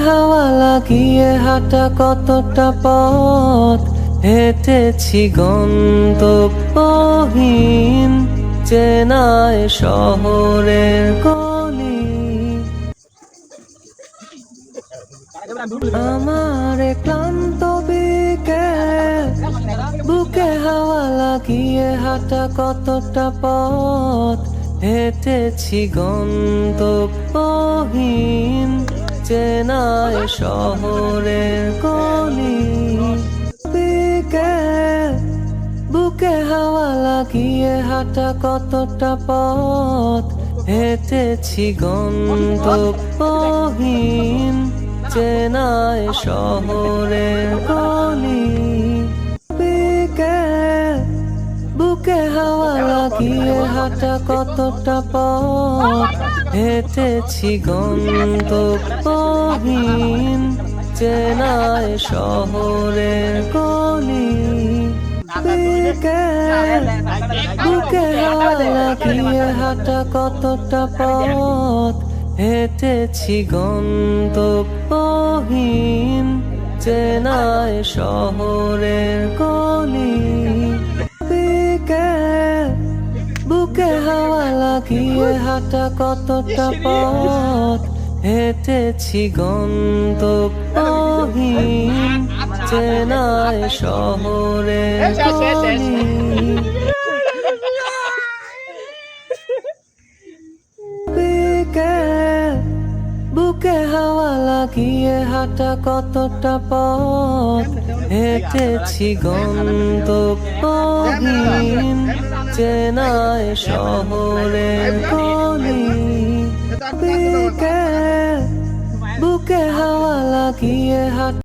হাওয়া লাগিয়ে হাঁটা কতটা পথ হেঁটেছি গন্তব্যহীন চেনায় শহরের গলি। আমার ক্লান্ত বিকেল বুকে হাওয়া লাগিয়ে হাঁটা কতটা পথ হেঁটেছি গন্তব্যহীন চেনায় শহরের গলি। বিকেল বুকে হাওয়া লাগিয়ে হাঁটা কতটা পথ হেঁটেছি গন্তব্যহীন চেনায় শহরের গলি। বিকেল বুকে হাওয়া লাগিয়ে হাঁটা কতটা পথ হেঁটেছি গন্তব্যহীন চেনায় শহরের গলি। বিকেল বুকে হাওয়া লাগিয়ে হাঁটা কতটা পথ হেঁটেছি গন্তব্যহীন চেনায় শহরের গলি। বিকেল বুকে হাওয়া লাগিয়ে হাঁটা কতটা পথ হেঁটেছি গন্তব্যহীন চেনায় শহরের গলি। বিকেল বুকে হাওয়া লাগিয়ে হাঁটা কতটা পথ হেঁটেছি গন্তব্যহীন চেনায় শহরের গলি। বিকেল বুকে হাওয়া লাগিয়ে হাঁটা